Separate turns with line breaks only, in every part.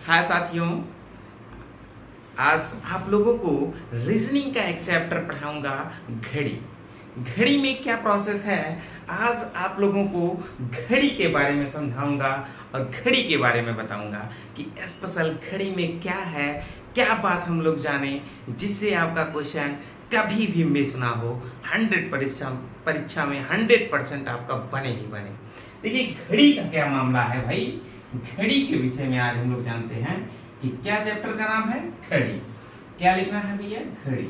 हाय साथियों, आज आप लोगों को रीजनिंग का एक चैप्टर पढ़ाऊंगा घड़ी। घड़ी में क्या प्रोसेस है, आज आप लोगों को घड़ी के बारे में समझाऊंगा और घड़ी के बारे में बताऊंगा कि स्पेशल घड़ी में क्या है, क्या बात हम लोग जाने जिससे आपका क्वेश्चन कभी भी मिस ना हो। 100 परीक्षा में 100% आपका बने ही बने। देखिए घड़ी का क्या मामला है भाई, घड़ी के विषय में आज हम लोग जानते हैं कि क्या चैप्टर का नाम है घड़ी। क्या लिखना है भैया, घड़ी।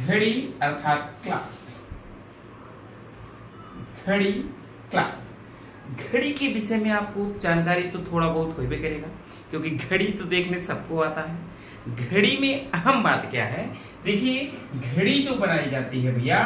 घड़ी अर्थात क्लॉक, घड़ी क्लॉक। घड़ी के विषय में आपको जानकारी तो थोड़ा बहुत होबे करेगा क्योंकि घड़ी तो देखने सबको आता है। घड़ी में अहम बात क्या है, देखिए घड़ी जो बनाई जाती है भैया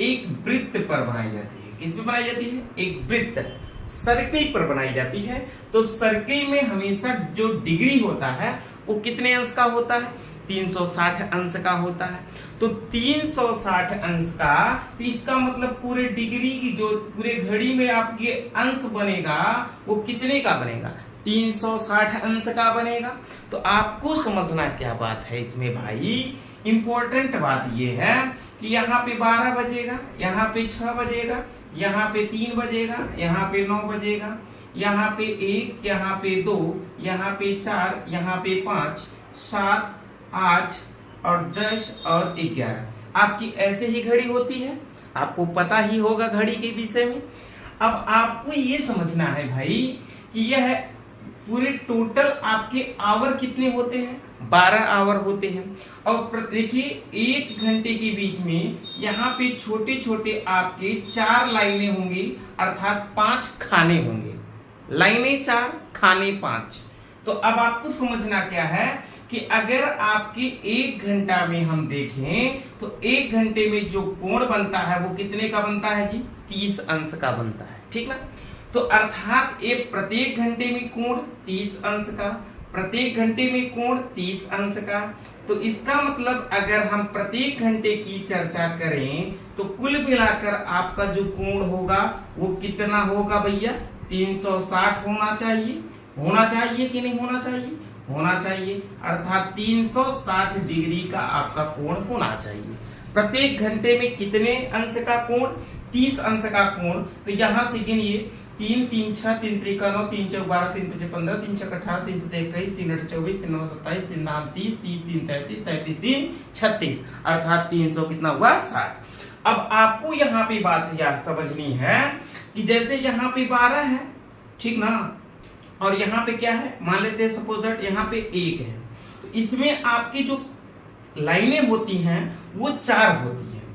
एक वृत्त पर बनाई जाती है। किस पे बनाई जाती है, एक वृत्त सर्किल पर बनाई जाती है। तो सर्किल में हमेशा जो डिग्री होता है वो कितने अंश का होता है, 360 अंश का होता है। तो 360 अंश का, तो इसका मतलब पूरे डिग्री की जो पूरे घड़ी में आपके अंश बनेगा वो कितने का बनेगा, 360 अंश का बनेगा। तो आपको समझना क्या बात है इसमें भाई, इंपॉर्टेंट बात ये है कि यहाँ पे 12 बजेगा, यहाँ पे 6 बजेगा, यहाँ पे 3 बजेगा, यहाँ पे 9 बजेगा, यहाँ पे 1, यहाँ पे 2, यहाँ पे 4, यहाँ पे 5, 7, 8 और 10 और 11। आपकी ऐसे ही घड़ी होती है, आपको पता ही होगा घड़ी के विषय में। अब आपको ये समझना है भाई कि यह पूरे टोटल आपके आवर कितने होते हैं, 12 आवर होते हैं। और देखिए 1 घंटे के बीच में यहाँ पे छोटे छोटे आपके 4 लाइनें होंगी, अर्थात 5 खाने होंगे। लाइनें 4, खाने 5। तो अब आपको समझना क्या है कि अगर आपके 1 घंटा में हम देखें तो 1 घंटे में जो कोण बनता है वो कितने का बनता है जी, 30 अंश का बनता है, ठीक ना। तो अर्थात एक प्रत्येक घंटे में कोण 30 अंश का, प्रत्येक घंटे में कोण 30 अंश का। तो इसका मतलब अगर हम प्रत्येक घंटे की चर्चा करें तो कुल मिलाकर आपका जो कोण होगा वो कितना होगा भैया, 360 होना चाहिए। होना चाहिए कि नहीं होना चाहिए, होना चाहिए। अर्थात 360 डिग्री का आपका कोण होना चाहिए। प्रत्येक घंटे में कितने अंश का कोण, 30 अंश का कोण। तो यहां से गिनिए, 3 3 6 3 3 9 3 4 12 3 5 15 3 6 18 3 7 21 3 8 24 3 9 27 3 9 30 30 3 33 33 3 36, अर्थात 300 कितना हुआ, 60। अब आपको यहाँ पे बात याद समझनी है कि जैसे यहाँ पे 12 है, ठीक ना, और यहाँ पे क्या है, मान लेते हैं सपोज दैट यहाँ पे 1 है। तो इसमें आपकी जो लाइनें होती हैं वो 4 होती हैं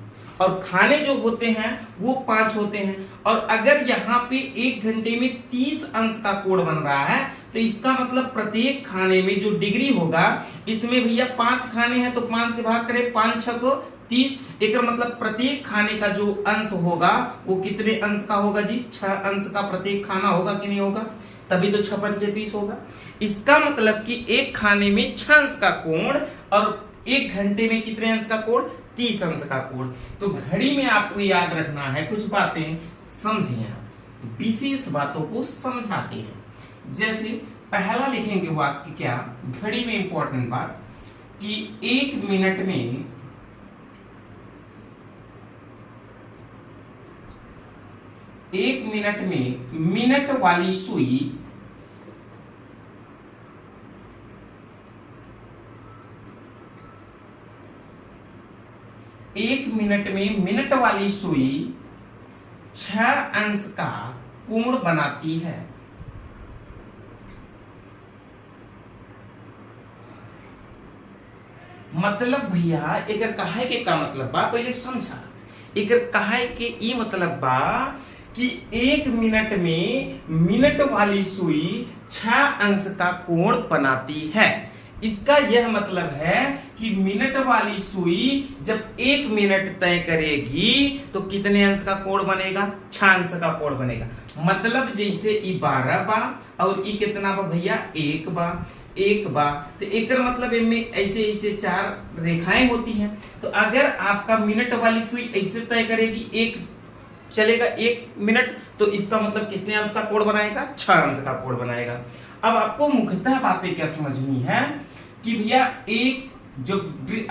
और खाने जो होते हैं वो 5 होते हैं। और अगर यहाँ पे 1 घंटे में 30 अंश का कोण बन रहा है तो इसका मतलब प्रत्येक खाने में जो डिग्री होगा, इसमें भैया 5 खाने हैं तो 5 से भाग करें, 5 6 को 30। एक मतलब प्रत्येक खाने का जो अंश होगा वो कितने अंश का होगा जी, 6 अंश का प्रत्येक खाना होगा कि नहीं होगा, तभी तो 6 पंचे 30 होगा। इसका मतलब कि एक खाने में 6 अंश का कोण और 1 घंटे में कितने अंश का कोण, 30 अंश का कोण। तो घड़ी में आपको याद रखना है कुछ बातें, समझिए आप, विशेष बातों को समझाते हैं। जैसे पहला लिखेंगे वाक्य क्या, घड़ी में इंपॉर्टेंट बात कि 1 मिनट में 1 मिनट में मिनट वाली सुई 1 मिनट में मिनट वाली सुई 6 अंश का कोण बनाती है। मतलब भैया एकर कहे के का मतलब बा, पहले समझा। एकर कहे के ई मतलब बा कि 1 मिनट में मिनट वाली सुई 6 अंश का कोण बनाती है। इसका यह मतलब है कि मिनट वाली सुई जब 1 मिनट तय करेगी तो कितने अंश का कोण बनेगा, 6 अंश का कोण बनेगा। मतलब जैसे ई 12 बा और ई कितना बा भैया, 1 बा, 1 बा। तो एक मतलब इनमें ऐसे ऐसे 4 रेखाएं होती हैं। तो अगर आपका मिनट वाली सुई ऐसे तय करेगी, 1 चलेगा 1 मिनट, तो इसका मतलब कितने अंश का कोण बनाएगा, 6 अंश का कोण बनाएगा। अब आपको मुख्यतः बातें क्या समझनी है कि भैया एक जो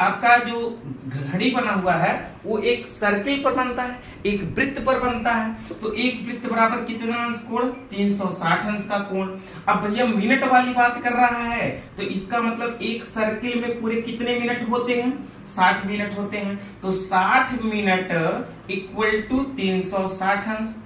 आपका जो घड़ी बना हुआ है वो एक सर्किल पर बनता है, एक वृत्त पर बनता है। तो एक वृत्त बराबर कितना अंश कोण? 360 अंश का कोण। अब भैया मिनट वाली बात कर रहा है तो इसका मतलब एक सर्किल में पूरे कितने मिनट होते हैं? 60 मिनट होते हैं। तो 60 मिनट इक्वल टू 360 अंश।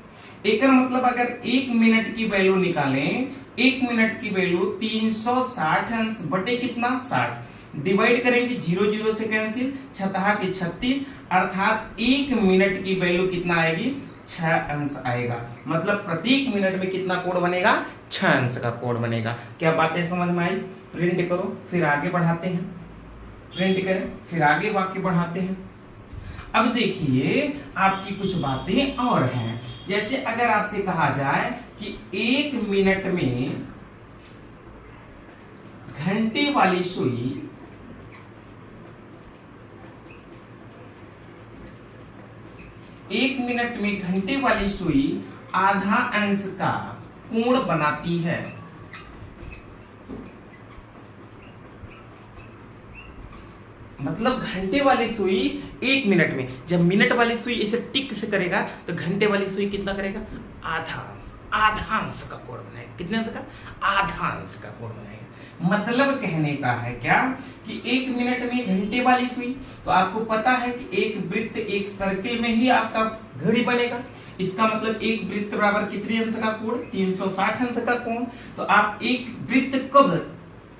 एक मतलब अगर एक मिनट की वैल्यू निकालें, एक मिनट की वैल्यू 360 अंश बटे कितना? 60। डिवाइड करेंगे 0 0 से कैंसिल, 6 के 36, अर्थात एक मिनट की वैल्यू कितना आएगी? 6 अंश आएगा। मतलब प्रत्येक मिनट में कितना कोण बनेगा? 6 अंश का कोण बनेगा। क्या बातें समझ में आई? प्रिंट करो फिर आगे बढ़ाते हैं, प्रिंट करें फिर आगे वाक्य बढ़ाते हैं। अब देखिए आपकी कुछ बातें और हैं, जैसे अगर आपसे कहा जाए कि एक मिनट में घंटे वाली सुई एक मिनट में घंटे वाली सुई आधा अंश का कोण बनाती है। मतलब घंटे वाली सुई एक मिनट में, जब मिनट वाली सुई इसे टिक से करेगा तो घंटे वाली सुई कितना करेगा? आधा अंश का कोण बनाएगा। कितने अंश का? आधा अंश का कोण बनाएगा। मतलब कहने का है क्या कि एक मिनट में घंटे वाली सुई, तो आपको पता है कि एक वृत्त एक सर्किल में ही आपका घड़ी बनेगा। इसका मतलब एक वृत्त बराबर कितने अंश का कोण? 360 अंश का कोण। तो आप एक वृत्त कब,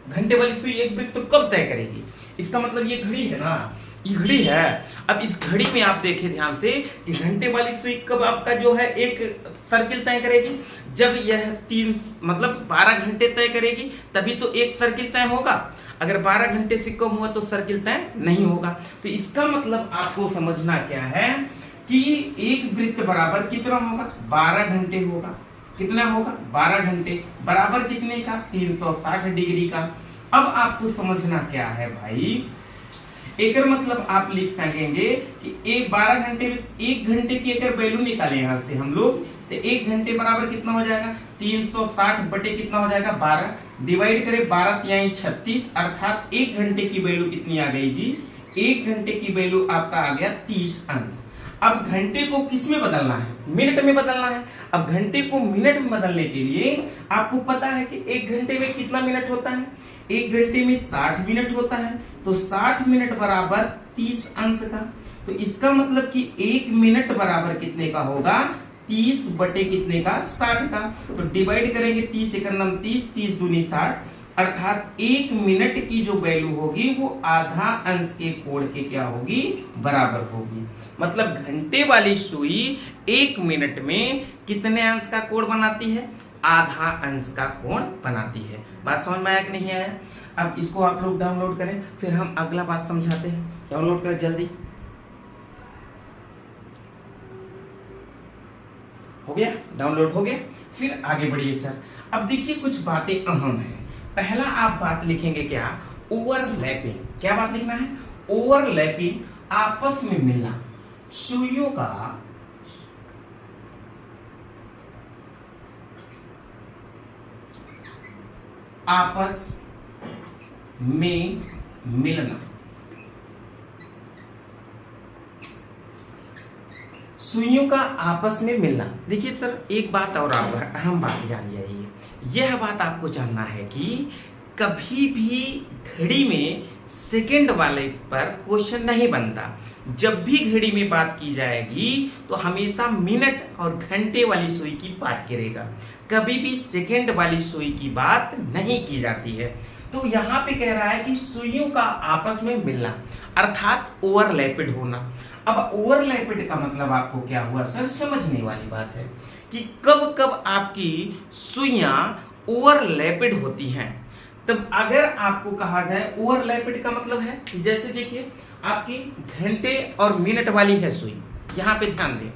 घंटे वाली सुई एक वृत्त कब तय करेगी? इसका मतलब ये घड़ी है ना, ये घड़ी है। अब इस घड़ी में आप देखें ध्यान से कि घंटे वाली सुई कब आपका जो है एक सर्किल तय करेगी? जब यह 12 घंटे तय करेगी तभी तो एक सर्किल तय होगा। अगर 12 घंटे से कम हुआ तो सर्किल तय नहीं होगा। तो इसका मतलब आपको समझना क्या है कि एक वृत्त बराबर कितना होगा? 12 घंटे होगा। कितना होगा? 12 घंटे बराबर कितने का? 360 डिग्री का। अब आपको समझना क्या है भाई, एक मतलब आप लिख सकेंगे कि एक 12 घंटे में एक घंटे की अगर वैल्यू निकाले यहां से हम लोग, तो एक घंटे बराबर कितना हो जाएगा? 360 बटे कितना हो जाएगा? 12। डिवाइड करें 12 तिहाई 36, अर्थात एक घंटे की वैल्यू कितनी आ गई जी? एक घंटे की वैल्यू आपका आ गया 30 अंश। अब घंटे को किस में बदलना है? मिनट में बदलना है। अब घंटे को मिनट में बदलने के लिए आपको पता है कि एक घंटे में कितना मिनट होता है? एक घंटे में 60 मिनट होता है। तो 60 मिनट बराबर 30 अंश का। तो इसका मतलब कि एक मिनट बराबर कितने का होगा? 30 बटे कितने का? 60 का। तो डिवाइड करेंगे 30 एकड़ 30, 30 दूनी 60, अर्थात एक मिनट की जो वैल्यू होगी वो आधा अंश के कोण के क्या होगी? बराबर होगी। मतलब घंटे वाली सुई एक मिनट में कितने अंश का कोण बनाती है? आधा अंश का कोण बनाती है। बात समझ में आया कि नहीं आया? अब इसको आप लोग डाउनलोड करें, फिर हम अगला बात समझाते हैं। डाउनलोड करें जल्दी। हो गया? डाउनलोड हो गया? फिर आगे बढ़िए सर। अब देखिए कुछ बातें अहम है। पहला आप बात लिखेंगे क्या? ओवरलैपिंग। क्या बात लिखना है? ओवरलैपिंग, आपस में मिलना। सुइयों का आपस में मिलना। सुइयों का आपस में मिलना। देखिए सर एक बात और आप अहम बात जान जाइए। यह बात आपको जानना है कि कभी भी घड़ी में सेकंड वाले पर क्वेश्चन नहीं बनता। जब भी घड़ी में बात की जाएगी तो हमेशा मिनट और घंटे वाली सुई की बात करेगा, कभी भी सेकंड वाली सुई की बात नहीं की जाती है। तो यहाँ पे कह रहा है कि सुइयों का आपस में मिलना, अर्थात ओवरलैपिड होना। अब ओवरलैपिड का मतलब आपको क्या हुआ सर? समझने वाली बात है कि कब कब आपकी सुइयां ओवरलैपिड होती हैं। तब अगर आपको कहा जाए ओवरलैपिड का मतलब है, जैसे देखिए आपकी घंटे और मिनट वाली है सुई, यहां पे ध्यान दें।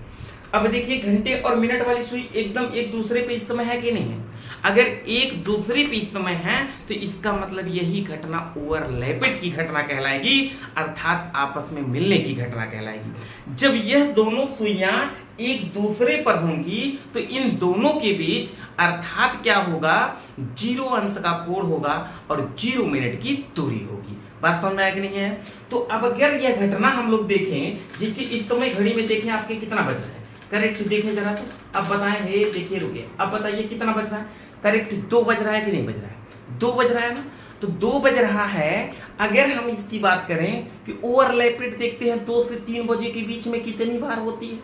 अब देखिए घंटे और मिनट वाली सुई एकदम एक दूसरे पे इस समय है कि नहीं है? अगर एक दूसरे पे इस समय है तो इसका मतलब यही घटना ओवरलैपिड की घटना कहलाएगी, अर्थात आपस में मिलने की घटना कहलाएगी। जब यह दोनों सुइयां एक दूसरे पर होंगी तो इन दोनों के बीच अर्थात क्या होगा, 0 अंश का कोण होगा और 0 मिनट की दूरी होगी। बात समझ में आया कि नहीं है? तो अब अगर यह घटना हम लोग देखें, जैसे इस समय घड़ी में देखें आपके कितना बज रहा है, करेक्ट देखें जरा तो, अब बताएं, हे देखिए रुके, अब बताइए कितना बज रहा है, करेक्ट 2 बज रहा है कि नहीं बज रहा है? 2 बज रहा है ना, तो 2 बज रहा है। अगर हम इसकी बात करें कि ओवरलैपिड देखते हैं 2 से 3 बजे के बीच में कितनी बार होती है,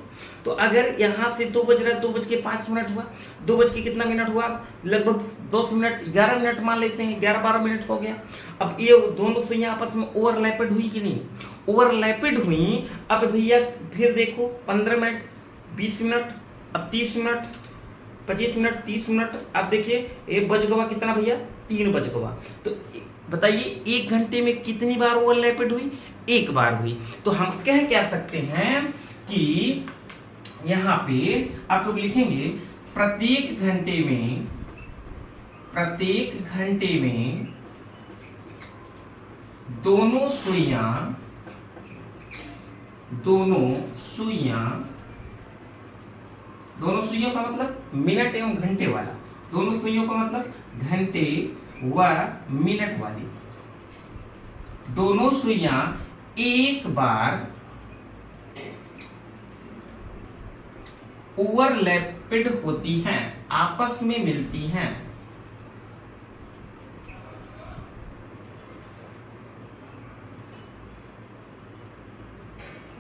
तो अगर यहाँ से 2 बज रहा है, 2:05 हुआ, 2 बज के कितना मिनट हुआ, लगभग 10 मिनट, 11 मिनट मान लेते हैं, 11-12 मिनट हो गया। अब ये दोनों सुइयां आपस में ओवरलैपिड हुई कि नहीं? ओवरलैपिड हुई। अब भैया फिर देखो 15 मिनट, 20 मिनट, अब 30 मिनट, 25 मिनट, 30 मिनट, अब देखिए एक बज गवा कितना भैया, 3 बज गवा। तो बताइए 1 घंटे में कितनी बार ओवरलैपिड हुई? 1 बार हुई। तो हम कह क्या सकते हैं कि यहां पे आप लोग लिखेंगे प्रत्येक घंटे में दोनों सुइयों का मतलब मिनट एवं घंटे वाला, दोनों सुइयों का मतलब घंटे व मिनट वाली, दोनों सुइयां एक बार ओवरलैपिड होती हैं, आपस में मिलती हैं।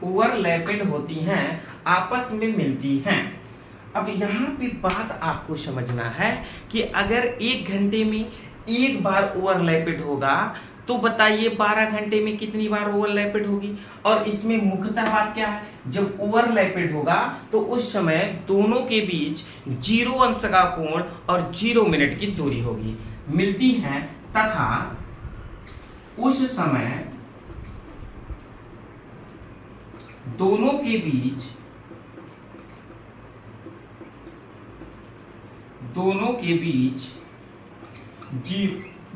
ओवरलैपिड होती हैं, आपस में मिलती हैं। अब यहां पे बात आपको समझना है कि अगर 1 घंटे में 1 बार ओवरलैपिड होगा तो बताइए 12 घंटे में कितनी बार ओवरलैपिड होगी। और इसमें मुख्यतः बात क्या है, जब ओवरलैपिड होगा तो उस समय दोनों के बीच 0 अंश का कोण और 0 मिनट की दूरी होगी, मिलती हैं, तथा उस समय दोनों के बीच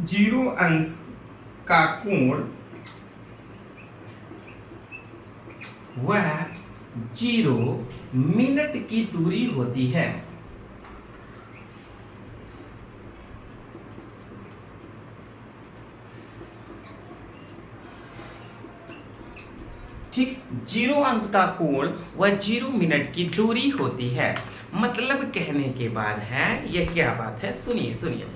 0 अंश का कोण वह 0 मिनट की दूरी होती है। ठीक, 0 अंश का कोण वह 0 मिनट की दूरी होती है। मतलब कहने के बाद है, यह क्या बात है, सुनिए सुनिए।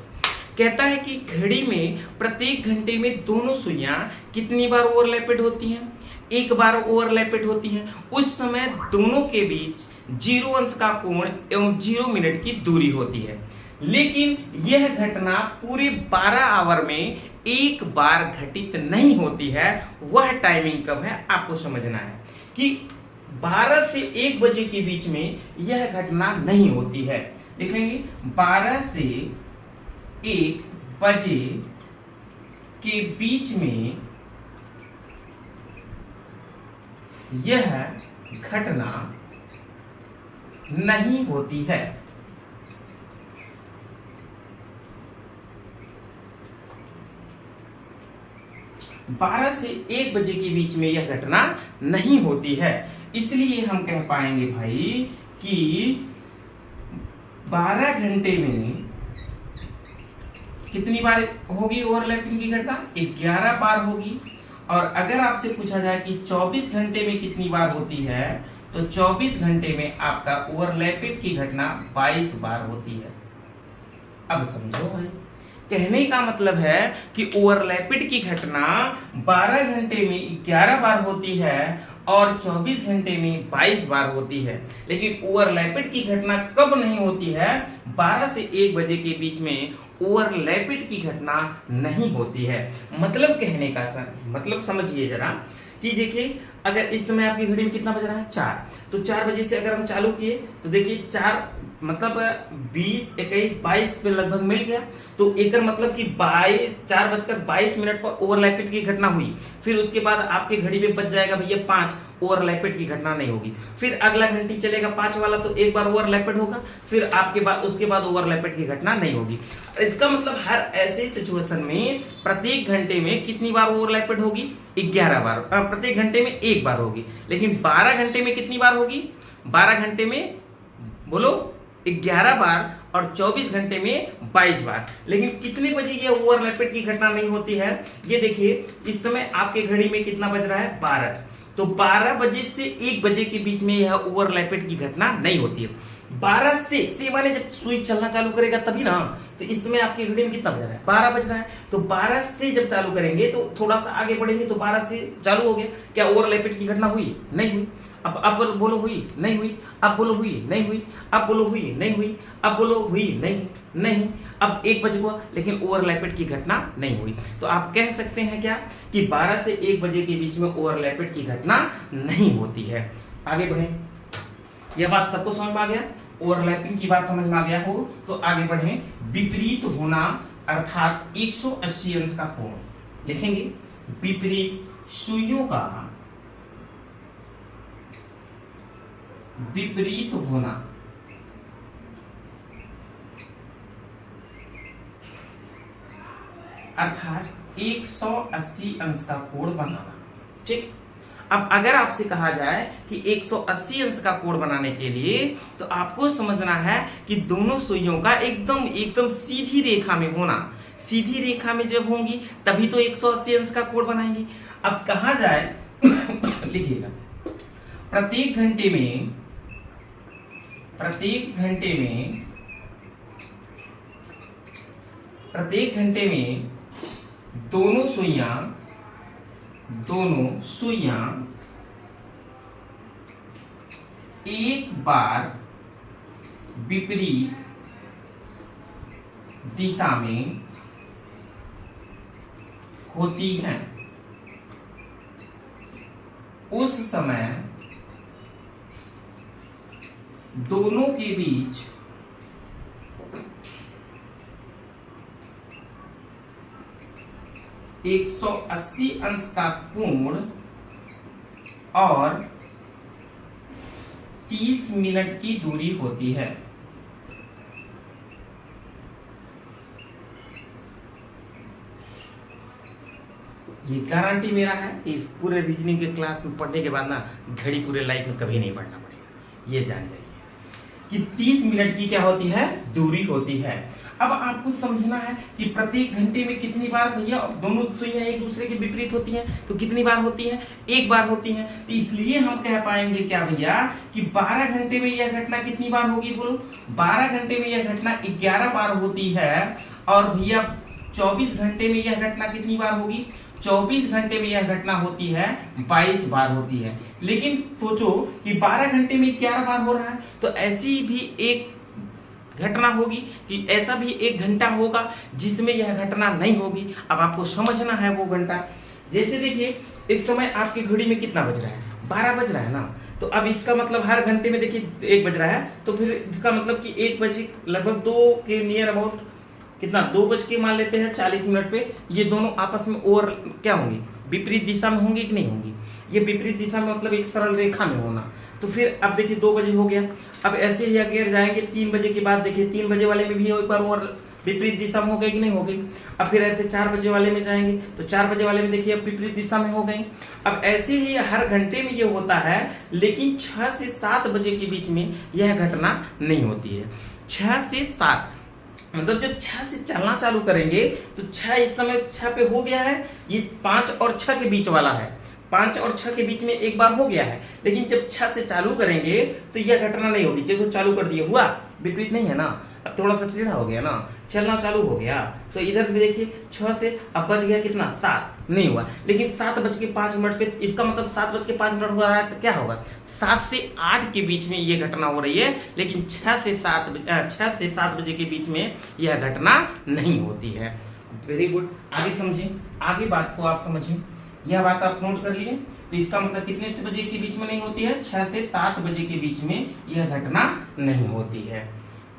कहता है कि घड़ी में प्रत्येक घंटे में दोनों सुइयां कितनी बार ओवरलैपिड होती हैं? 1 बार ओवरलैपिड होती हैं। उस समय दोनों के बीच 0 अंश का कोण एवं 0 मिनट की दूरी होती है। लेकिन यह घटना पूरे 12 आवर में 1 बार घटित नहीं होती है। वह टाइमिंग कब है आपको समझना है कि 12 से 1 बजे के बीच में यह घटना नहीं होती है। देख लेंगे 12 से 1 बजे के बीच में यह घटना नहीं होती है। बारह से 1 बजे के बीच में यह घटना नहीं होती है। इसलिए हम कह पाएंगे भाई कि 12 घंटे में कितनी बार होगी ओवरलैपिंग की घटना? 11 बार होगी। और अगर आपसे पूछा जाए कि 24 घंटे में कितनी बार होती है, तो 24 घंटे में आपका ओवरलैपिंग की घटना 22 बार होती है। अब समझो भाई, कहने का मतलब है कि ओवरलैपिड की घटना 12 घंटे में 11 बार होती है और 24 घंटे में 22 बार होती है। लेकिन ओवरलैपिड की घटना कब नहीं होती है? 12 से 1 बजे के बीच में ओवरलैपिड की घटना नहीं होती है। मतलब कहने का मतलब समझिए जरा कि देखिए, अगर इस समय आपकी घड़ी में कितना बज रहा है? 4। तो 4 बजे से अगर हम चालू किए तो देखिए 4 मतलब 20, 21, 22 पे लगभग मिल गया। तो एक मतलब कि 4:22 पर ओवरलैपिड की घटना हुई। फिर उसके बाद आपके घड़ी में बच जाएगा भैया 5, ओवरलैपेड की घटना नहीं होगी। फिर अगला घंटी चलेगा 5 वाला, तो एक बार ओवरलैपेड होगा, फिर आपके बाद उसके बाद ओवरलैपेड की घटना नहीं होगी। इसका मतलब हर ऐसे सिचुएशन में प्रत्येक घंटे में कितनी बार ओवरलैपेड होगी? 11 बार। प्रत्येक घंटे में एक बार होगी। लेकिन 12 घंटे में कितनी बार होगी? 12 घंटे में बोलो 11 बार, और 24 घंटे में 22 बार। लेकिन कितने बजे ये ओवरलैपेड की घटना नहीं होती है? ये देखिए, इस समय आपके घड़ी में कितना बज रहा है? 12। तो 12 बजे से 1 बजे के बीच में यह ओवरलैपेड की घटना नहीं होती है। 12 से माने जब सुई चलना चालू करेगा तभी ना। तो इस समय आपकी घड़ी में कितना बज रहा है? 12 बज रहा है। तो 12 से जब चालू करेंगे तो थोड़ा सा आगे बढ़ेंगे तो 12 से चालू हो गया। क्या ओवरलैपेड की घटना हुई? नहीं हुई। अब बोलो हुई? नहीं हुई। अब बोलो हुई? नहीं हुई। अब बोलो हुई? नहीं हुई। अब बोलो हुई? नहीं। अब 1 बज गया, लेकिन ओवरलैपेड की घटना नहीं हुई। तो आप कह सकते हैं क्या कि 12 से 1 बजे के बीच में ओवरलैपेड की घटना नहीं होती है। आगे बढ़ें। यह बात सबको समझ में आ गया? ओवरलैपिंग की बात समझ में आ गया हो तो आगे बढ़ें। विपरीत होना अर्थात 180 अंश का कोण लिखेंगे। विपरीत सुइयों का विपरीत होना अर्थात 180 अंश का कोण बनाना। ठीक। अब अगर आपसे कहा जाए कि 180 अंश का कोण बनाने के लिए तो आपको समझना है कि दोनों सुइयों का एकदम सीधी रेखा में होना। सीधी रेखा में जब होंगी तभी तो 180 अंश का कोण बनाएंगे। अब कहा जाए लिखिएगा, प्रत्येक घंटे में दोनों सुइयां एक बार विपरीत दिशा में होती हैं। उस समय दोनों के बीच एक 180 अंश का कोण और 30 मिनट की दूरी होती है। ये गारंटी मेरा है कि इस पूरे रीजनिंग के क्लास में पढ़ने के बाद ना घड़ी पूरे लाइफ में कभी नहीं पढ़ना पड़ेगा। ये जान जाइए कि 30 मिनट की क्या होती है? दूरी होती है। अब आपको समझना है कि प्रत्येक घंटे में कितनी बार भैया दोनों सुइयां एक दूसरे के विपरीत होती हैं, तो कितनी बार होती हैं? एक बार होती हैं। तो इसलिए हम कह पाएंगे क्या भैया कि 12 घंटे में यह घटना कितनी बार होगी? बोलो 12 घंटे में यह घटना 11 बार होती है। और भैया 24 घंटे में यह घटना कितनी बार होगी? 24 घंटे में यह घटना होती है 22 बार होती है। लेकिन सोचो कि 12 घंटे में 11 बार हो रहा है, तो ऐसी भी एक घटना होगी कि ऐसा भी एक घंटा होगा जिसमें यह घटना नहीं होगी। अब आपको समझना है वो घंटा। जैसे देखिए, इस समय आपकी घड़ी में कितना बज रहा है? 12 बज रहा है ना। तो अब इसका मतलब हर घंटे में देखिए 1 बज रहा है, तो फिर इसका मतलब कि 1 बजे लगभग 2 के नियर अबाउट कितना 2 बज के मान लेते हैं 40 मिनट पे ये दोनों आपस में ओवर क्या होंगी? विपरीत दिशा में होंगी कि नहीं होंगी? ये विपरीत दिशा में मतलब एक सरल रेखा में होना। तो फिर अब देखिए 2 बजे हो गया। अब ऐसे ही अगर जाएंगे 3 बजे के बाद, देखिए 3 बजे वाले में भी एक बार और विपरीत दिशा में हो गई कि नहीं हो गई? अब फिर ऐसे 4 बजे वाले में जाएंगे तो 4 बजे वाले में देखिए अब विपरीत दिशा में हो गई। अब ऐसे ही हर घंटे में ये होता है, लेकिन 6 से 7 बजे के बीच में यह घटना नहीं होती है। 6 से 7 मतलब जब 6 से चलना चालू करेंगे तो 6 इस समय 6 पे हो गया है, ये 5 और 6 के बीच वाला है। 5 और 6 के बीच में एक बार हो गया है, लेकिन जब 6 से चालू करेंगे तो यह घटना नहीं होगी। जब चालू कर दिए हुआ विपरीत नहीं है ना, अब थोड़ा सा टेढ़ा हो गया ना, चलना चालू हो गया। तो इधर भी देखिए 6 से अब बच गया कितना? 7 नहीं हुआ। लेकिन 7:05 पे इसका मतलब 7:05 हो रहा है, तो क्या होगा? 7 से 8 के बीच में ये घटना हो रही है, लेकिन 6 से 7 बजे के बीच में यह घटना नहीं होती है। Very good. आगे समझें, आगे बात को आप समझें। यह बात आप नोट कर लिए। तो इसका मतलब कितने से बजे के बीच में नहीं होती है? 6 से 7 बजे के बीच में यह घटना नहीं होती है।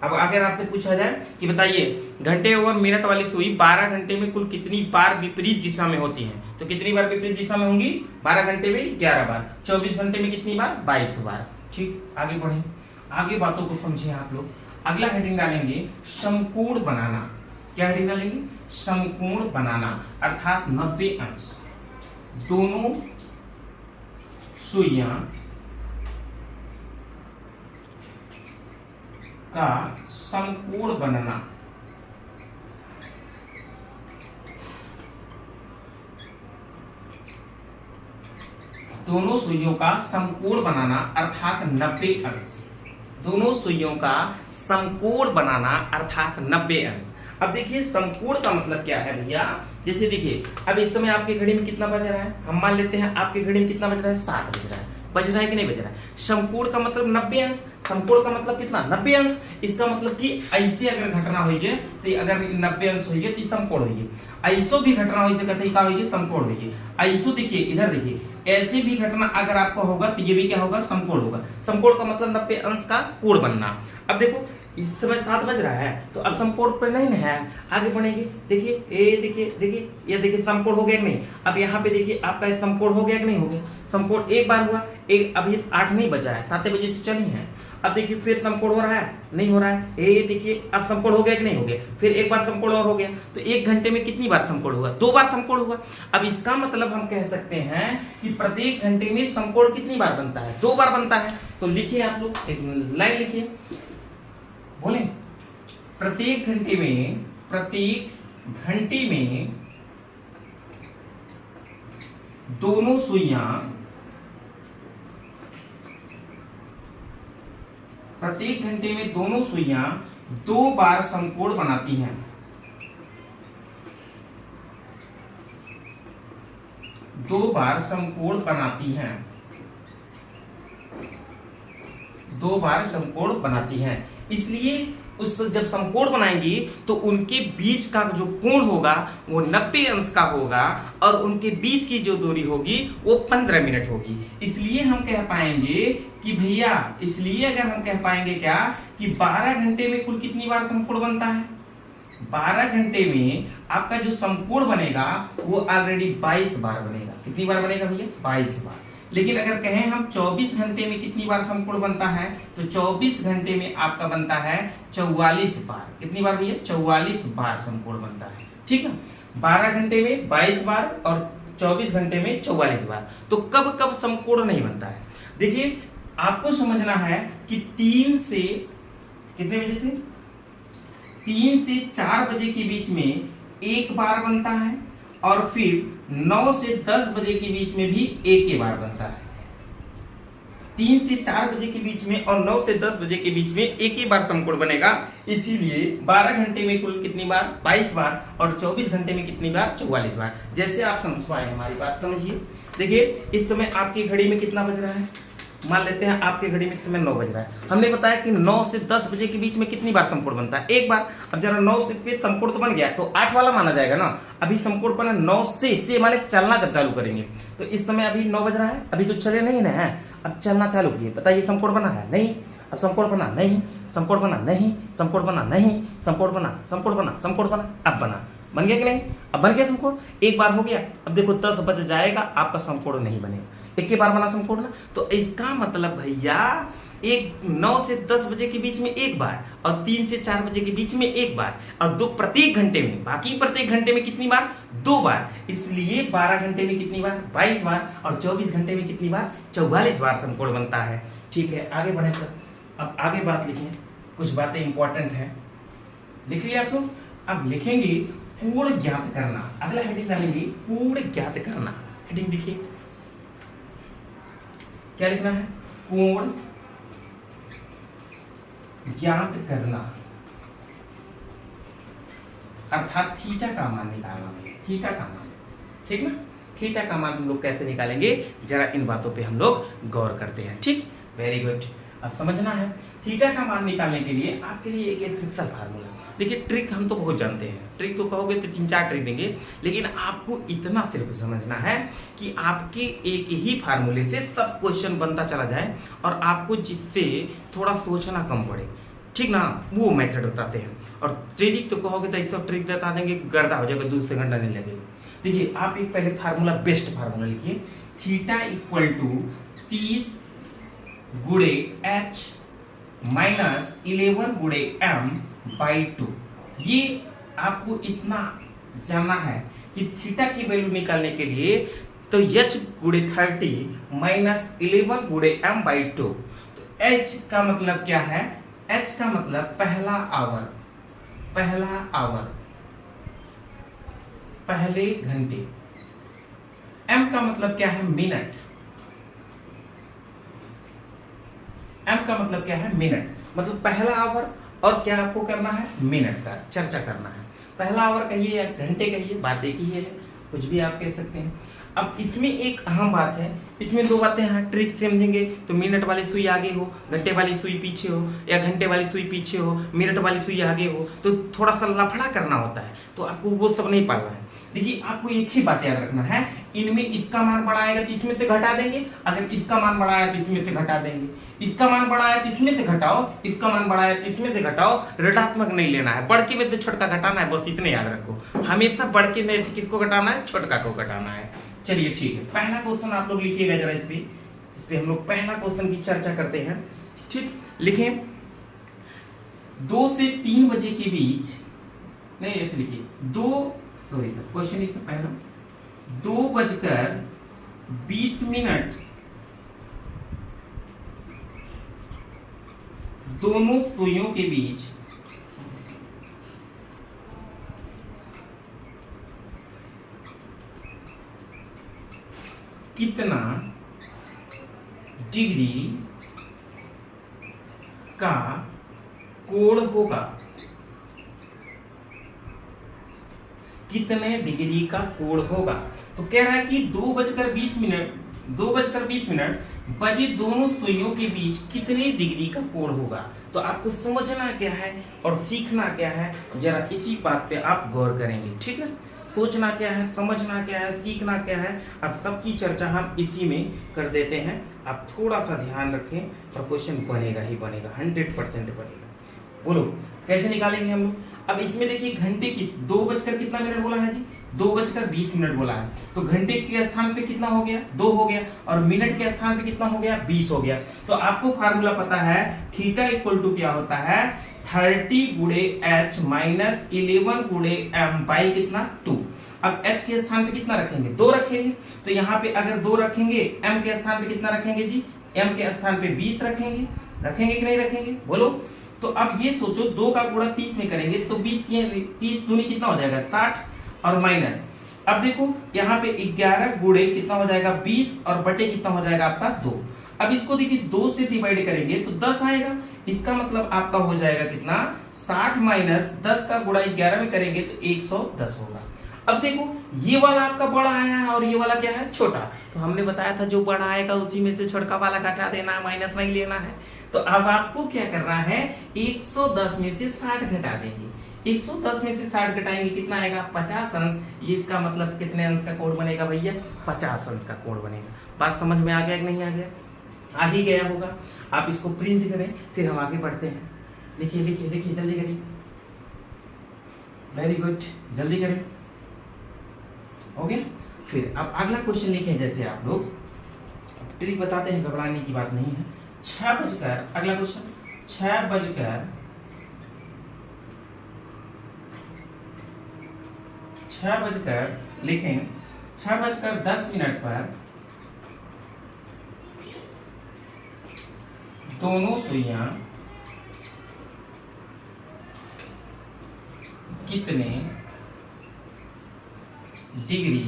अब अगर आपसे पूछा जाए कि बताइए घंटे और मिनट वाली सुई 12 घंटे में कुल कितनी बार विपरीत दिशा में होती है, तो कितनी बार विपरीत दिशा में होंगी? 12 घंटे में 11 बार। 24 घंटे में कितनी बार? 22 बार। ठीक, आगे बढ़े, आगे बातों को समझे आप लोग। अगला हेडिंग डालेंगे समकोण बनाना। क्या हेडिंग डालेंगे? समकोण बनाना, अर्थात 90 अंश। दोनों सुइयां का समकोण बनना। दोनों सुइयों का समकोण बनाना अर्थात 90 अंश। दोनों सुइयों का समकोण बनाना अर्थात 90 अंश। अब देखिए समकोण का मतलब क्या है भैया, जैसे देखिए अब इस समय आपकी घड़ी में कितना बज रहा है, हम मान लेते हैं आपकी घड़ी में कितना बज रहा है? 7 बज रहा है। बज रहा है कि नहीं बज रहा है? समकोण का मतलब 90 अंश। समकोण का मतलब कितना? 90 अंश। इसका मतलब कि ऐसे अगर घटना हुई है तो अगर 90 अंश हुई है तो समकोण हुई है। ऐसो भी घटना हुई से कहते हैं क्या हुई है? समकोण हुई है। ऐसो देखिए, इधर देखिए, ऐसी भी घटना अगर आपका होगा तो ये भी क्या होगा? समकोण होगा। समकोण का मतलब 90 अंश का कोण बनना। अब देखो इस समय 7 बज रहा है तो अब समकोण पर नहीं है, आगे बढ़ेंगे। देखिए ये देखिए ये देखिए समकोण हो गया कि नहीं? अब यहाँ पे देखिए आपका समकोण हो गया कि नहीं हो गया? समकोण एक बार हुआ, एक अभी 8 नहीं बजा है, 7 बजे से चली है। अब देखिए फिर समकोण हो रहा है, नहीं हो रहा है। ये देखिए अब समकोण हो गया कि नहीं हो गया? फिर एक बार समकोण और हो गया, तो 1 घंटे में कितनी बार समकोण हुआ? 2 बार समकोण हुआ। अब इसका मतलब हम कह सकते हैं कि प्रत्येक घंटे में समकोण कितनी बार बनता है? 2 बार बनता है। तो लिखिए आप लोग, एक लाइन लिखिए, बोले प्रत्येक घंटे में दोनों सुइयां प्रत्येक घंटे में दोनों सुइयां 2 बार समकोण बनाती हैं। 2 बार समकोण बनाती हैं। 2 बार समकोण बनाती हैं। इसलिए उस जब समकोण बनाएंगी तो उनके बीच का जो कोण होगा वो 90 अंश का होगा और उनके बीच की जो दूरी होगी वो 15 मिनट होगी। इसलिए हम कह पाएंगे कि भैया, इसलिए अगर हम कह पाएंगे क्या कि 12 घंटे में कुल कितनी बार समकोण बनता है? 12 घंटे में आपका जो समकोण बनेगा वो ऑलरेडी 22 बार बनेगा। कितनी बार बनेगा भैया? 22 बार। लेकिन अगर कहें हम 24 घंटे में कितनी बार समकोण बनता है, तो 24 घंटे में आपका बनता है 44 बार। कितनी बार भैया? 44 बार समकोण बनता है। ठीक है, 12 घंटे में 22 बार और 24 घंटे में 44 बार। तो कब कब समकोण नहीं बनता है? देखिए आपको समझना है कि 3 से कितने बजे से? 3 से 4 बजे के बीच में एक बार बनता है और फिर 9 से 10 बजे के बीच में भी एक ही बार बनता है। 3 से 4 बजे के बीच में और 9 से 10 बजे के बीच में एक ही बार समकोण बनेगा। इसीलिए 12 घंटे में कुल कितनी बार? 22 बार और 24 घंटे में कितनी बार? 44 बार। जैसे आप समझ पाए हमारी बात, समझिए। देखिए इस समय आपकी घड़ी में कितना बज रहा है? मान लेते हैं आपके घड़ी में इस समय 9 बज रहा है। हमने बताया कि 9 से 10 बजे के बीच में कितनी बार समकोण बनता है? एक बार। अब जरा 9 से पे समकोण तो बन गया तो 8 वाला माना जाएगा ना। अभी समकोण बना 9 से माने चलना जब चालू करेंगे तो इस समय अभी 9 बज रहा है, अभी तो चले नहीं ना है, अब चलना चालू किए। बताइए समकोण बना है? नहीं। अब समकोण बना? नहीं। समकोण बना? नहीं। समकोण बना? नहीं। समकोण बना? समकोण बना? समकोण बना? अब बना। बन गया कि नहीं? अब बन गया समकोण, एक बार हो गया। अब देखो 10 बज जाएगा, आपका समकोण नहीं बनेगा, एक ही बार बना समकोण ना। तो इसका मतलब भैया एक 9 से 10 बजे के बीच में एक बार और 3 से 4 बजे के बीच में एक बार और 2 प्रत्येक घंटे में, बाकी प्रत्येक घंटे में कितनी बार? 2 बार। इसलिए 12 घंटे में कितनी बार? 22 बार और 24 घंटे में कितनी बार? 44 बार समकोण बनता है। ठीक है, आगे बढ़े सर। अब आगे बात लिखें, कुछ बातें इंपॉर्टेंट है, लिख लिया आप लोग। अब लिखेंगे कोण ज्ञात करना। अगला हेडिंग डालेंगे कोण ज्ञात करना। हेडिंग लिखिए, क्या लिखना है? कोण ज्ञात करना अर्थात थीटा का मान निकालना। थीटा का मान, ठीक ना? थीटा का मान हम लोग कैसे निकालेंगे, जरा इन बातों पे हम लोग गौर करते हैं। ठीक, वेरी गुड। अब समझना है थीटा का मान निकालने के लिए आपके लिए एक स्पेशल फार्मूला। देखिए ट्रिक हम तो बहुत जानते हैं, ट्रिक तो कहोगे तो 3-4 ट्रिक देंगे, लेकिन आपको इतना सिर्फ समझना है कि आपके एक ही फार्मूले से सब क्वेश्चन बनता चला जाए और आपको जिससे थोड़ा सोचना कम पड़े। ठीक ना, वो मेथड बताते हैं। और ट्रिक तो कहोगे तो सब ट्रिक बता देंगे, गर्दा हो जाएगा, दूध से घंटा नहीं लगेगा। देखिए आप एक पहले फार्मूला, बेस्ट फार्मूला लिखिए, थीटा इक्वल टू 30 गुणे h माइनस 11 गुणे m बाई 2। ये आपको इतना जानना है कि थीटा की वैल्यू निकालने के लिए तो h गुणे 30 माइनस 11 गुणे m बाई 2। तो h का मतलब क्या है, h का मतलब पहला आवर, पहले घंटे। m का मतलब क्या है, मिनट। m का मतलब क्या है, मिनट। मतलब पहला आवर और क्या आपको करना है, मिनट का चर्चा करना है। पहला आवर कहिए या घंटे कहिए, बात एक ही है, कुछ भी आप कह सकते हैं। अब इसमें एक अहम बात है, इसमें दो बातें हैं, ट्रिक समझेंगे तो मिनट वाली सुई आगे हो, घंटे वाली सुई पीछे हो, या घंटे वाली सुई पीछे हो, मिनट वाली सुई आगे हो, तो थोड़ा सा लफड़ा करना होता है, तो आपको वो सब नहीं पढ़ना है। देखिए आपको एक ही बात याद रखना है, इनमें इसका मान बड़ा आएगा तो इसमें से घटा देंगे, अगर इसका मान बड़ा आया तो इसमें से घटा देंगे, इसका मान बड़ा आया तो इसमें से घटाओ, इसका मान बड़ा आया तो इसमें से घटाओ। ऋणात्मक नहीं लेना है, बड़के में से छोटका घटाना है, बस इतने याद रखो। हमेशा बड़के में से किसको घटाना है, छोटका को घटाना है। चलिए ठीक है, पहला क्वेश्चन आप लोग लिखिएगा जरा, इस पे हम लोग पहला क्वेश्चन की चर्चा करते हैं। ठीक, लिखें 2 से 3 बजे के बीच, नहीं ऐसे लिखिए, क्वेश्चन लिखिए पहला, 2:20 दोनों सुइयों के बीच कितना डिग्री का कोण होगा, कितने डिग्री का कोण होगा। तो कह रहा है कि 2:20 बजे दोनों सुइयों के बीच कितने डिग्री का कोण होगा। तो आपको समझना क्या है और सीखना क्या है, जरा इसी बात पे आप गौर करेंगे, ठीक है। सोचना क्या है, समझना क्या है, सीखना क्या है, अब सबकी चर्चा हम इसी में कर देते हैं। आप थोड़ा सा ध्यान रखें और क्वेश्चन बनेगा ही बनेगा, 100% बनेगा। बोलो कैसे निकालेंगे हम लोग। अब इसमें देखिए घंटे की 2 बजकर कितना मिनट बोला है जी, 2:20 बोला है, तो घंटे के स्थान पे कितना हो गया, 2 हो गया, और मिनट के स्थान पे कितना हो गया, 20 हो गया। तो आपको फार्मूला पता है, थीटा इक्वल टू क्या होता है, 30 गुणे h माइनस 11 गुणे m बाई कितना 2। अब h के स्थान पे कितना रखेंगे, 2 रखेंगे, तो यहाँ पे अगर 2 रखेंगे, m के स्थान पे कितना रखेंगे जी, m के स्थान पे 20 रखेंगे, रखेंगे कि नहीं रखेंगे, बोलो। तो अब ये सोचो 2 का गुणा 30 में करेंगे तो 30 दूनी कितना हो जाएगा, 60, और माइनस, अब देखो यहाँ पे 11 गुणे कितना हो जाएगा, 20, और बटे कितना हो जाएगा आपका 2। अब इसको देखिए 2 से डिवाइड करेंगे तो 10 आएगा, इसका मतलब आपका हो जाएगा कितना, 60 माइनस 10 का गुणा 11 में करेंगे तो 110 होगा। अब देखो ये वाला आपका बड़ा आया है और ये वाला क्या है, छोटा। तो हमने बताया था जो बड़ा आएगा उसी में से छोटा वाला घटा देना है, माइनस नहीं लेना है। तो अब आपको क्या करना है, 110 में से 60 घटा देंगे, 110 में से 60 घटाएंगे कितना आएगा, 50 अंश। ये इसका मतलब कितने अंश का कोण बनेगा भैया, 50 अंश का कोण बनेगा। बात समझ में आ गया कि नहीं आ गया, आ ही गया होगा। आप इसको प्रिंट करें, फिर हम आगे बढ़ते हैं। लिखिए लिखिए लिखिए, जल्दी करिए, वेरी गुड, जल्दी करें, हो गया। फिर अब अगला क्वेश्चन लिखें, जैसे आप लोग ट्रिक बताते हैं, घबराने की बात नहीं है। 6 बजकर, अगला क्वेश्चन, 6 बजकर लिखें 6:10 पर दोनों सुइयां कितने डिग्री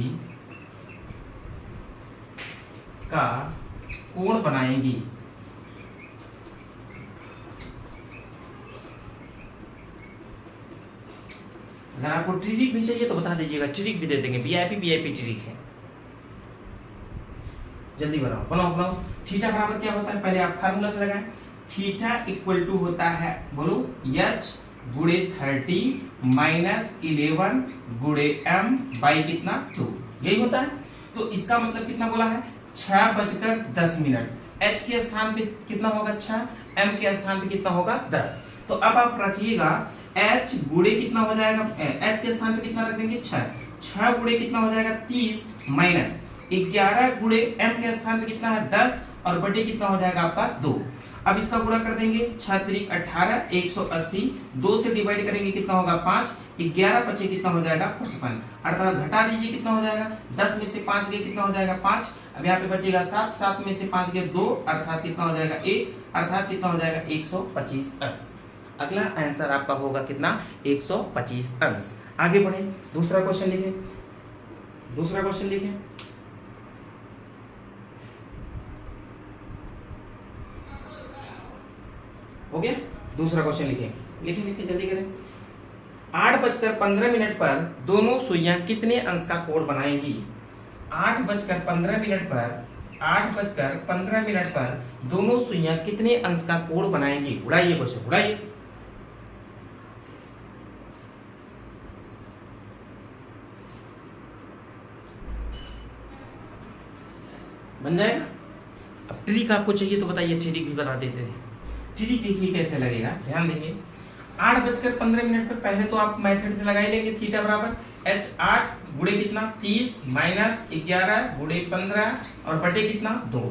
का कोण बनाएंगी। अगर आपको ट्रिक भी चाहिए तो बता दीजिएगा, ट्रिक भी दे देंगे, वीआईपी ट्रिक है। जल्दी बनाओ बनाओ बनाओ। थीटा बराबर क्या होता है, पहले आप फार्मूला से लगाएं। थीटा इक्वल टू होता है, बोलो, h गुणे 30 माइनस 11 गुणे m बाई कितना 2, यही होता है। तो इसका मतलब कितना बोला है, 6:10। h के स्थान पे कितना होगा 6, m के स्थान पे कितना होगा 10। तो अब आप रखिएगा h गुणे कितना हो जाएगा, h के स्थान पे कितना रख देंगे 6, 6 गुणे कितना हो जाएगा 30 माइनस 11 गुणे m के स्थान पे कितना है 10 और बटे कितना हो जाएगा आपका 2। अब इसका गुणा कर देंगे 6 त्रिक 18 180, 2 से डिवाइड करेंगे कितना होगा 5, 11 बचे कितना हो जाएगा 55, अर्थात घटा दीजिए कितना हो जाएगा 10 में से 5 गए कितना हो जाएगा 5, अब यहाँ पे बचेगा 7, 7 में से 5 गए 2, अर्थात कितना हो जाएगा 1, अर्थात कितना हो जाएगा 125 अंश। अगला आंसर आपका होगा कितना 125 अंश। आगे बढ़े, दूसरा क्वेश्चन लिखें, दूसरा क्वेश्चन लिखें। हो गया, दूसरा क्वेश्चन लिखें, लिखें लिखें जल्दी करें। 8:15 पर दोनों सुइयां कितने अंश का कोण बनाएंगी? 8:15 पर 8:15 पर दोनों सुइयां कितने अंश का कोण बनाएंगी? उड़ाइए क्वेश्चन, उड़ाइए। बन जाएगा। अब ट्रिक आपको चाहिए तो बताइए, ट्रिक भी बता देते हैं। ट्रिक देखिए कैसे लगेगा, ध्यान देंगे। 8:15 पर पहले तो आप मेथड से लगा ही लेंगे, थीटा बराबर h 8 गुणे कितना 30 माइनस 11 गुणे 15 और बटे कितना 2।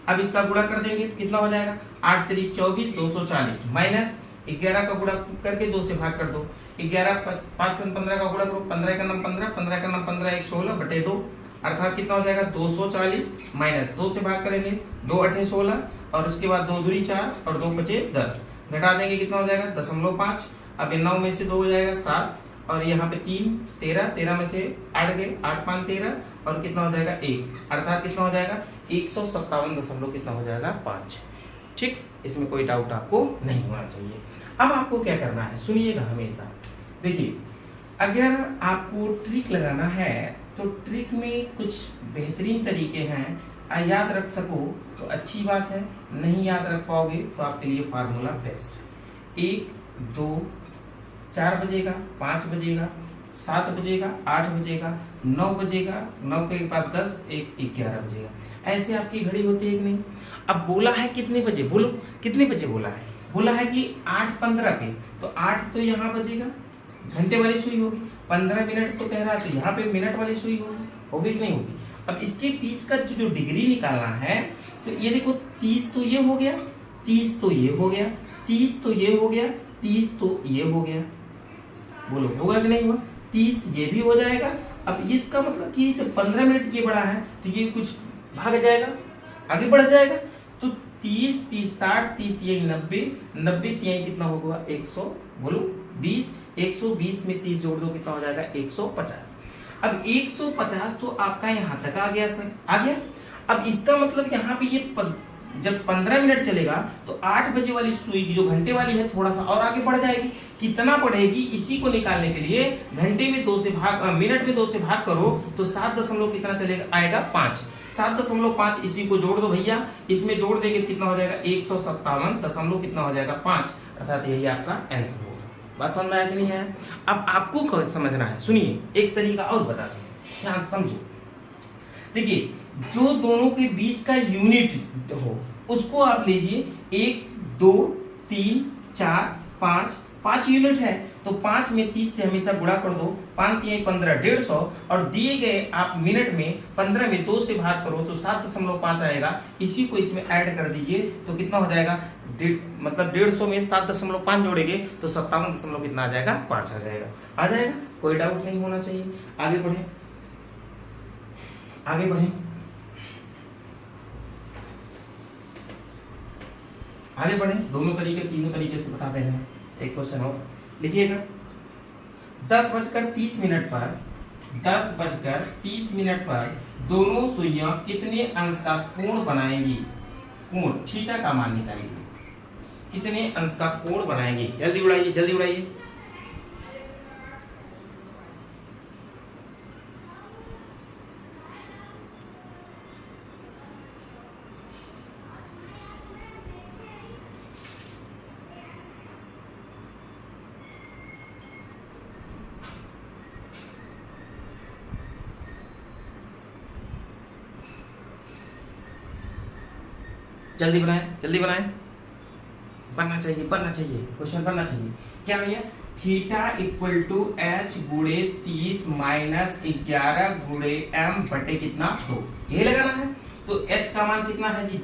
अब इसका गुणा कर देंगे तो कितना हो जाएगा 8 3 24 240 माइनस 11 का गुणा करके 2 से भाग कर दो, 11 5 15 का गुणा करो, 15 का नाम 15, 15 का नाम 15 1 16 बटे 2, अर्थात कितना हो जाएगा 240 माइनस 2 से भाग करेंगे 2 8 16 और उसके बाद 2 दूरी 4 और 2 बचे 10, घटा देंगे कितना हो जाएगा 0.5। अब 9 में से 2 हो जाएगा 7 और यहाँ पे 3 13, 13 में से 8 गए 8 5 13 और कितना हो जाएगा 1, अर्थात कितना हो जाएगा 157 कितना हो जाएगा 5। ठीक, इसमें कोई डाउट आपको नहीं होना चाहिए। अब आपको क्या करना है, सुनिएगा हमेशा। देखिए, अगर आपको ट्रिक लगाना है तो ट्रिक में कुछ बेहतरीन तरीके हैं, याद रख सको तो अच्छी बात है, नहीं याद रख पाओगे तो आपके लिए फार्मूला बेस्ट। 1 2 4 बजेगा, 5 बजेगा, 7 बजेगा, 8 बजेगा, 9 बजेगा, 9 के बाद 10, 1 11 बजेगा। ऐसे आपकी घड़ी होती है कि नहीं? अब बोला है कितने बजे, बोलो कितने बजे बोला है? बोला है कि 8:15 पे, तो 8 तो यहाँ बजेगा, घंटे वाली सुई होगी, 15 मिनट तो कह रहा है तो यहाँ पे मिनट वाली सुई होगी कि नहीं होगी? अब इसके बीच का जो डिग्री निकालना है तो ये देखो 30 तो ये हो गया, 30 तो ये हो गया, 30 तो ये हो गया, 30 तो ये हो गया, बोलो होगा कि नहीं हुआ? 30 ये भी हो जाएगा। अब इसका मतलब कि जब 15 मिनट ये बड़ा है तो ये कुछ भाग जाएगा, आगे बढ़ जाएगा, तो 30 30 60 30 ये 90 90 ये कितना होगा 100, बोलो 20, 120 में 30 जोड़ दो कितना हो जाएगा 150। अब 150 तो आपका यहाँ तक आ गया सर, आ गया। अब इसका मतलब यहाँ पे ये जब 15 मिनट चलेगा तो 8 बजे वाली सुई जो घंटे वाली है थोड़ा सा और आगे बढ़ जाएगी। कितना बढ़ेगी इसी को निकालने के लिए घंटे में 2 से भाग, मिनट में 2 से भाग करो तो 7 दशमलव कितना चलेगा आएगा 5, 7.5 इसी को जोड़ दो भैया, इसमें जोड़ देंगे कितना हो जाएगा 157 दशमलव कितना हो जाएगा 5, अर्थात यही आपका आंसर होगा। बात समझ में आया कि नहीं है? अब आपको समझना है, सुनिए एक तरीका और बताते हैं, ध्यान समझो। देखिए, जो दोनों के बीच का यूनिट हो उसको आप लीजिए, 1 2 3 4 5, 5 यूनिट है तो 5 में 30 से हमेशा गुणा कर दो, 5 3 15 150 और दिए गए आप मिनट में 15 में 2 से भाग करो तो 7.5 आएगा, इसी को इसमें ऐड कर दीजिए तो कितना हो जाएगा, मतलब 150 में 7.5 जोड़ेंगे तो 57 कितना आ जाएगा 5 आ जाएगा, आ जाएगा, कोई डाउट नहीं होना चाहिए। आगे बढ़े, आगे बढ़े, आगे बढ़े, दोनों तरीके तीनों तरीके से बता रहे हैं। एक क्वेश्चन और लिखिएगा, 10:30 पर 10:30 पर दोनों सुइयां कितने अंश का कोण बनाएंगी? कोण थीटा का मान निकालिए, कितने अंश का कोण बनाएंगे? जल्दी उड़ाइए, जल्दी उड़ाइए। जल्दी बनाएं, जल्दी बनाएं। बनना चाहिए, क्वेश्चन बनना चाहिए। क्या भैया, थीटा इक्वल टू एच गुणे 30 माइनस 11 गुणे एम बटे कितना 2, ये लगाना है। तो h का मान कितना है जी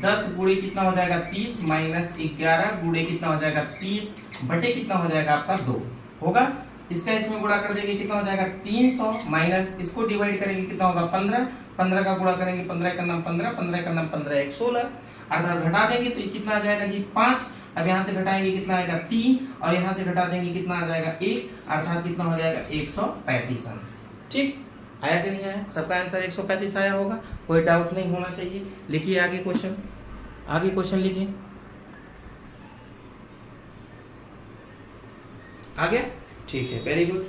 10 गुणे कितना हो जाएगा 30 माइनस 11 गुणे कितना हो जाएगा 30 बटे कितना हो जाएगा आपका 2 होगा। इसका इसमें गुणा कर देंगे कितना हो जाएगा 300 माइनस इसको डिवाइड करेंगे कितना होगा 15 का गुणा करेंगे 15 का नाम 15 का नाम 15 1 16, अर्थात घटा देंगे तो ये कितना आ जाएगा जी 5। अब यहाँ से घटाएंगे कितना आएगा 3 और यहाँ से घटा देंगे कितना आ जाएगा 1, अर्थात कितना हो जाएगा 135 आंसर। ठीक आया कि नहीं आया? सबका आंसर 135 आया होगा, कोई डाउट नहीं होना चाहिए। लिखिए आगे क्वेश्चन लिखिए आगे। ठीक है, very good.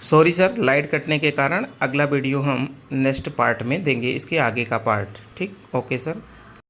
Sorry sir, light कटने के कारण अगला वीडियो हम नेक्स्ट पार्ट में देंगे, इसके आगे का पार्ट। ठीक, ओके सर।